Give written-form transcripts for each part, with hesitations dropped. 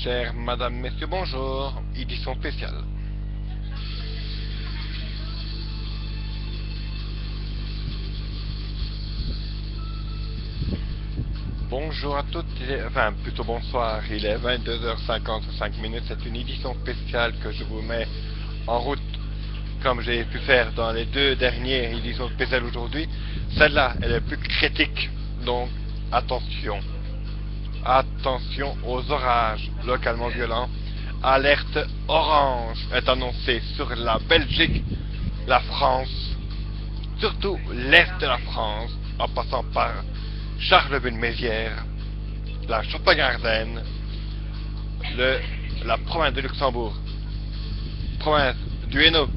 Chers Madame, Messieurs, bonjour. Édition spéciale. Bonjour à toutes, enfin plutôt bonsoir, il est 22h55 minutes, c'est une édition spéciale que je vous mets en route comme j'ai pu faire dans les deux dernières éditions spéciales aujourd'hui. Celle-là, elle est plus critique, donc attention. Attention aux orages localement violents. Alerte orange est annoncée sur la Belgique, la France, surtout l'est de la France, en passant par Charleville-Mézières, la Champagne-Ardenne, la province de Luxembourg, province du Hainaut,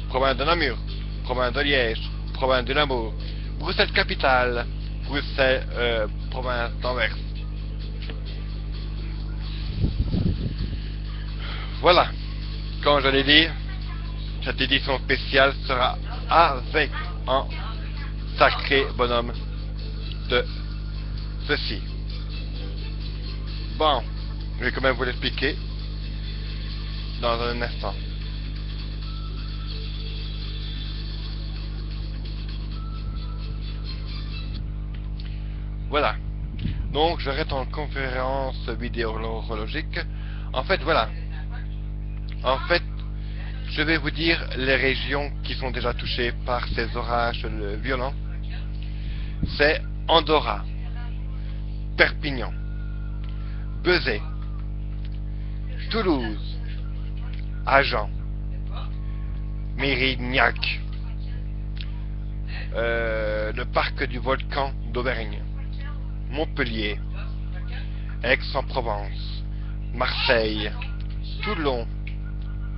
province de Namur, province de Liège, province du Lamour, Bruxelles-Capitale, province d'Anvers. Voilà, comme je l'ai dit, cette édition spéciale sera avec un sacré bonhomme de ceci. Bon, je vais quand même vous l'expliquer dans un instant. Voilà. Donc, je reste en conférence vidéologique. En fait, voilà. En fait, je vais vous dire les régions qui sont déjà touchées par ces orages violents. C'est Andorra, Perpignan, Bezay, Toulouse, Agen, Mérignac, le parc du volcan d'Auvergne, Montpellier, Aix-en-Provence, Marseille, Toulon,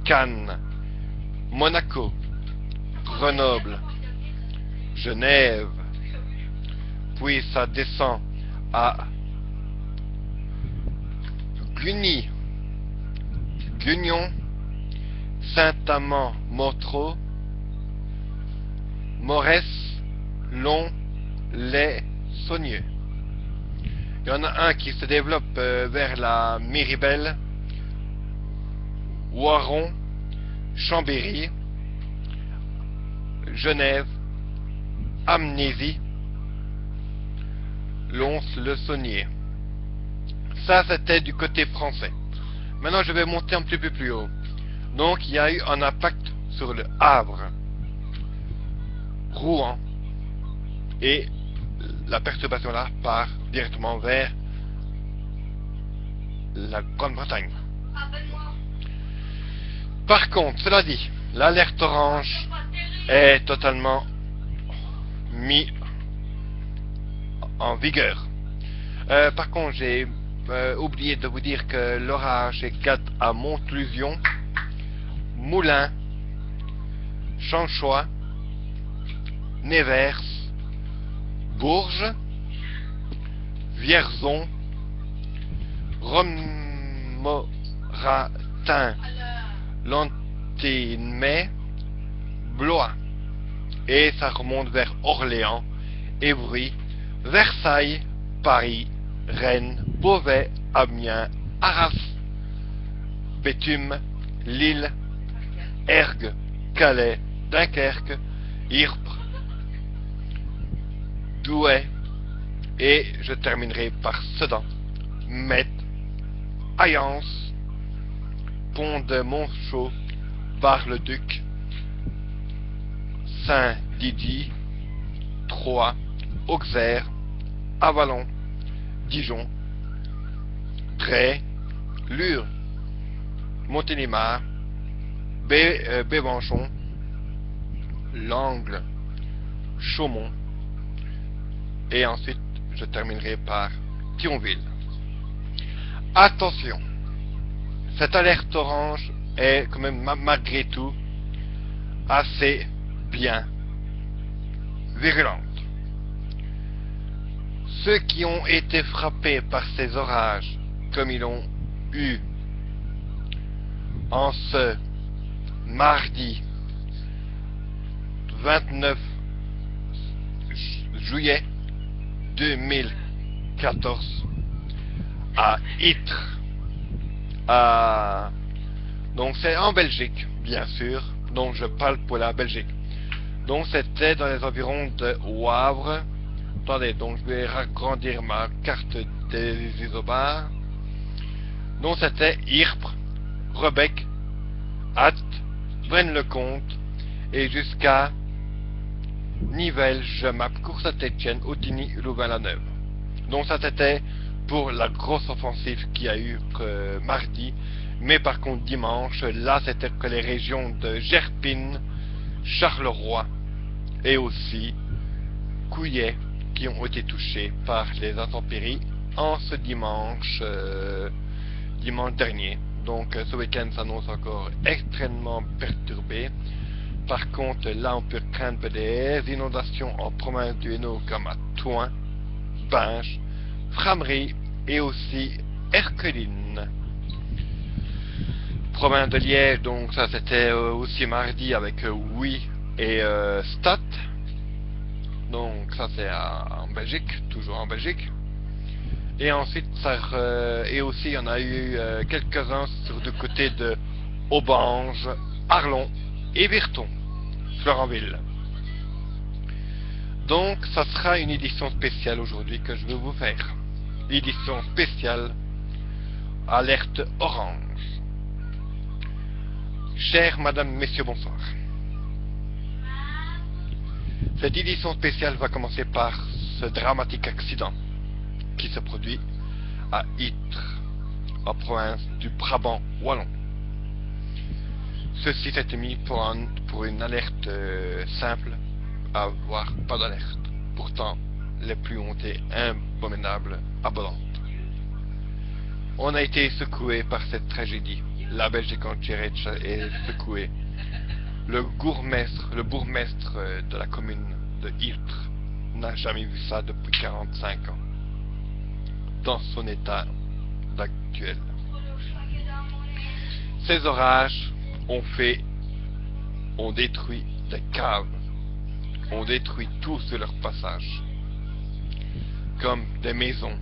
Cannes, Monaco, Grenoble, Genève, puis ça descend à Cluny, Guignon, Saint-Amand-Montreux, Morès, Long, Les, Saunieux. Il y en a un qui se développe vers la Méribel, Oiron, Chambéry, Genève, Amnésie, Lons-le-Saunier. Ça, c'était du côté français. Maintenant, je vais monter un petit peu plus haut. Donc, il y a eu un impact sur le Havre, Rouen, et la perturbation là part directement vers la Grande-Bretagne. Par contre, cela dit, l'alerte orange est totalement mise en vigueur. Par contre, j'ai oublié de vous dire que l'orage est 4 à Montlusion, Moulins, Chanchois, Nevers, Bourges, Vierzon, Romoratin, Lantinmay, Blois. Et ça remonte vers Orléans, Évry, Versailles, Paris, Rennes, Beauvais, Amiens, Arras, Béthune, Lille, Ergue, Calais, Dunkerque, Ypres, Douai, et je terminerai par Sedan, Metz, Hayence, Pont de Montchaux, Bar-le-Duc, Saint-Didier, Troyes, Auxerre, Avallon, Dijon, Dreux, Lure, Montélimar, Bévenchon, Langle, Chaumont, et ensuite je terminerai par Thionville. Attention, cette alerte orange est quand même malgré tout assez bien virulente. Ceux qui ont été frappés par ces orages, comme ils l'ont eu en ce mardi 29 juillet 2014 à Ytre, à... Donc c'est en Belgique, bien sûr. Donc je parle pour la Belgique. Donc c'était dans les environs de Wavre. Attendez, donc je vais agrandir ma carte des isobars. Donc c'était Ypres, Rebec, Ath, Braine-le-Comte et jusqu'à Nivelles, Jemappes, Cour-Saint-Étienne, Autigny, Louvain-la-Neuve. Donc ça c'était pour la grosse offensive qu'il y a eu mardi. Mais par contre dimanche, là c'était que les régions de Gerpine, Charleroi et aussi Couillet qui ont été touchés par les intempéries en ce dimanche dernier. Donc ce week-end s'annonce encore extrêmement perturbé. Par contre, là on peut craindre des inondations en province du Hainaut comme à Thoin, Binche, Frameries et aussi Erqueline. Province de Liège, donc ça c'était aussi mardi avec Oui et Stat. Donc ça c'est en Belgique, toujours en Belgique. Et ensuite et aussi il y en a eu quelques-uns sur du côté de Aubange, Arlon et Virton, Florenville. Donc ça sera une édition spéciale aujourd'hui que je vais vous faire. Édition spéciale alerte orange. Chères Madame, Messieurs, bonsoir. Cette édition spéciale va commencer par ce dramatique accident qui se produit à Ytre, en province du Brabant wallon. Ceci s'est mis pour une alerte simple, à avoir pas d'alerte. Pourtant, les pluies ont été abominables, abondantes. On a été secoué par cette tragédie. La Belgique entière est secouée. Le bourgmestre de la commune de Ytre n'a jamais vu ça depuis 45 ans, dans son état actuel. Ces orages ont détruit des caves, ont détruit tout sur leur passage, comme des maisons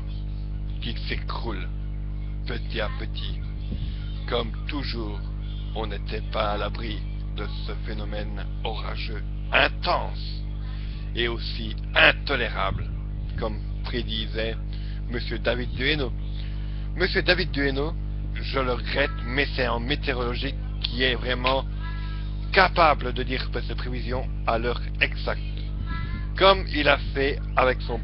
qui s'écroulent petit à petit. Comme toujours, on n'était pas à l'abri de ce phénomène orageux intense et aussi intolérable, comme prédisait Monsieur David Duhaenot. Monsieur David Duhaenot, je le regrette, mais c'est un météorologique qui est vraiment capable de dire ces prévisions à l'heure exacte, comme il a fait avec son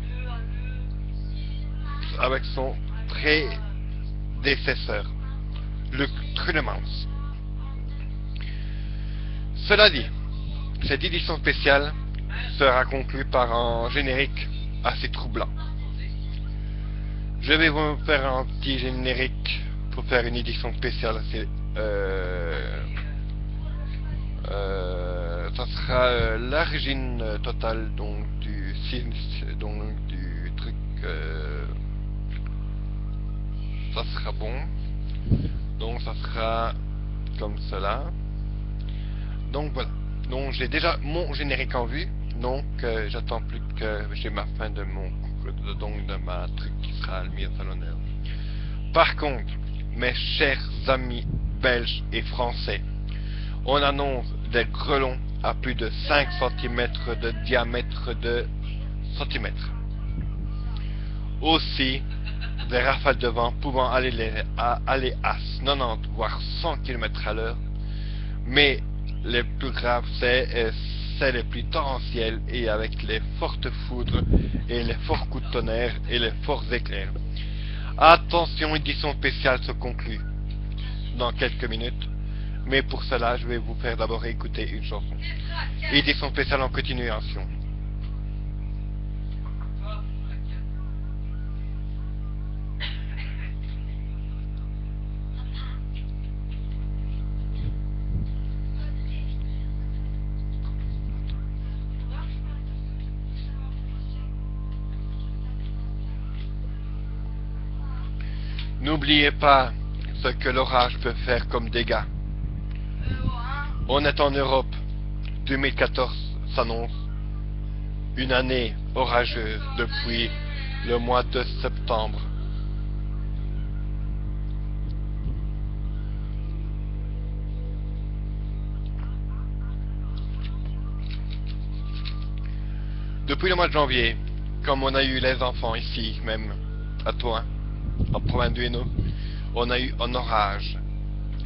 prédécesseur, Luc Trunemans. Cela dit, cette édition spéciale sera conclue par un générique assez troublant. Je vais vous faire un petit générique pour faire une édition spéciale assez... ça sera l'origine totale donc du truc. Ça sera bon. Donc ça sera comme cela. Donc voilà. Donc j'ai déjà mon générique en vue. Donc j'attends plus que j'ai ma fin de ma truc qui sera mise à l'honneur. Par contre, mes chers amis belges et français, on annonce des grêlons à plus de 5 cm de diamètre de centimètres. Aussi, des rafales de vent pouvant aller à 90 voire 100 km à l'heure. Mais les plus graves, c'est les pluies torrentielles et avec les fortes foudres et les forts coups de tonnerre et les forts éclairs. Attention, édition spéciale se conclut dans quelques minutes. Mais pour cela, je vais vous faire d'abord écouter une chanson. Édition spéciale en continuation. N'oubliez pas ce que l'orage peut faire comme dégâts. On est en Europe. 2014 s'annonce une année orageuse depuis le mois de septembre. Depuis le mois de janvier, comme on a eu les enfants ici, même à Toin, en province du Hainaut, on a eu un orage.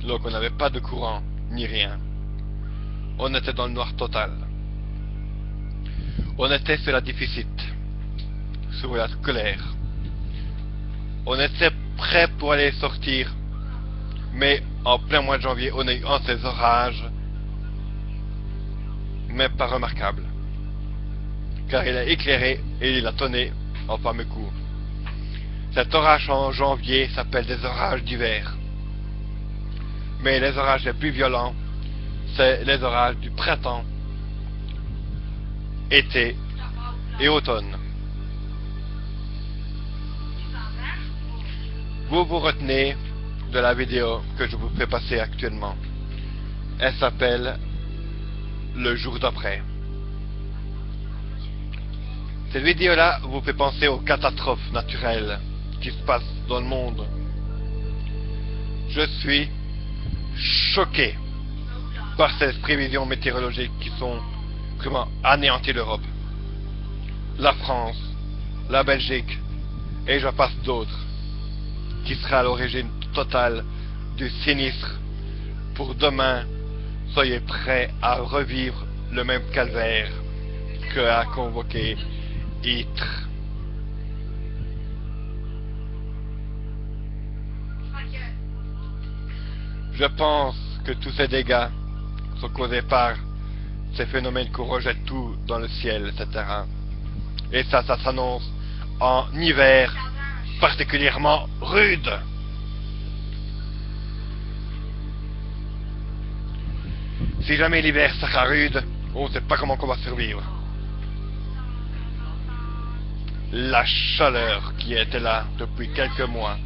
Donc on n'avait pas de courant, ni rien. On était dans le noir total. On était sur la déficit, sur la colère. On était prêt pour aller sortir, mais en plein mois de janvier, on a eu un de ces orages, mais pas remarquable, car il a éclairé et il a tonné en fameux coup. Cet orage en janvier s'appelle des orages d'hiver, mais les orages les plus violents, c'est les orages du printemps, été et automne. Vous vous retenez de la vidéo que je vous fais passer actuellement. Elle s'appelle Le jour d'après. Cette vidéo-là vous fait penser aux catastrophes naturelles qui se passent dans le monde. Je suis choqué par ces prévisions météorologiques qui sont vraiment anéanties l'Europe, la France, la Belgique et je passe d'autres, qui sera à l'origine totale du sinistre. Pour demain, soyez prêts à revivre le même calvaire que a convoqué Hitler. Je pense que tous ces dégâts sont causés par ces phénomènes qu'on rejette tout dans le ciel, etc. Et ça s'annonce en hiver particulièrement rude. Si jamais l'hiver sera rude, on ne sait pas comment on va survivre. La chaleur qui était là depuis quelques mois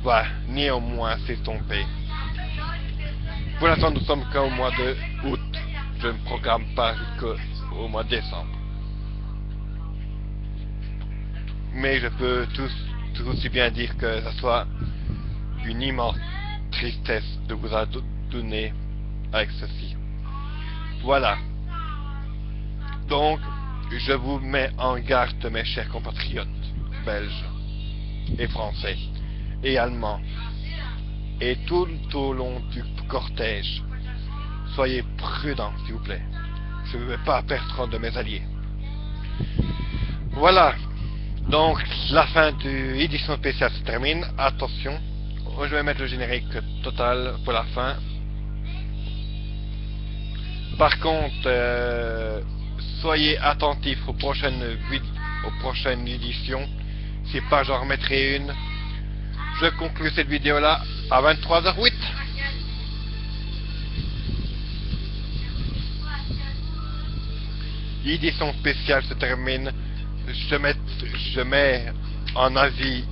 va néanmoins s'estomper. Pour l'instant, nous sommes qu'au mois de août. Je ne programme pas jusqu'au mois de décembre. Mais je peux tout aussi bien dire que ça soit une immense tristesse de vous adonner avec ceci. Voilà. Donc, je vous mets en garde, mes chers compatriotes belges et français et allemands et tout au long du cortège. Soyez prudents, s'il vous plaît. Je ne veux pas perdre un de mes alliés. Voilà. Donc, la fin de l'édition spéciale se termine. Attention, je vais mettre le générique total pour la fin. Par contre, soyez attentifs aux prochaines éditions. Si pas, j'en remettrai une. Je conclue cette vidéo-là à 23h08. L'édition spéciale se termine. Je mets en avis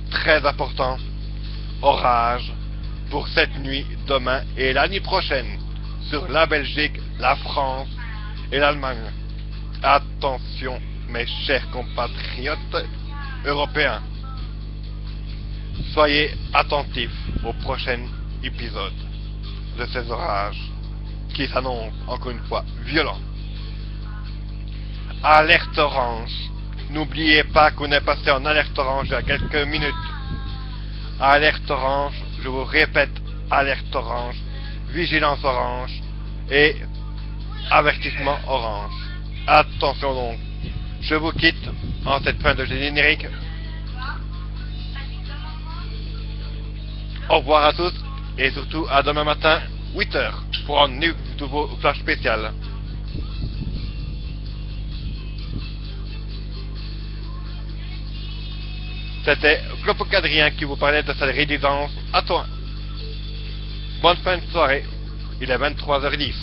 très important orage pour cette nuit, demain et l'année prochaine sur la Belgique, la France et l'Allemagne. Attention, mes chers compatriotes européens. Soyez attentifs au prochain épisode de ces orages qui s'annoncent encore une fois violents. Alerte orange. N'oubliez pas qu'on est passé en alerte orange il y a quelques minutes. Alerte orange, je vous répète, alerte orange, vigilance orange et avertissement orange. Attention donc. Je vous quitte en cette fin de générique. Au revoir à tous et surtout à demain matin 8h pour un nouveau flash spécial. C'était Clopoc Adrien qui vous parlait de cette résidence à Toin. Bonne fin de soirée, il est 23h10.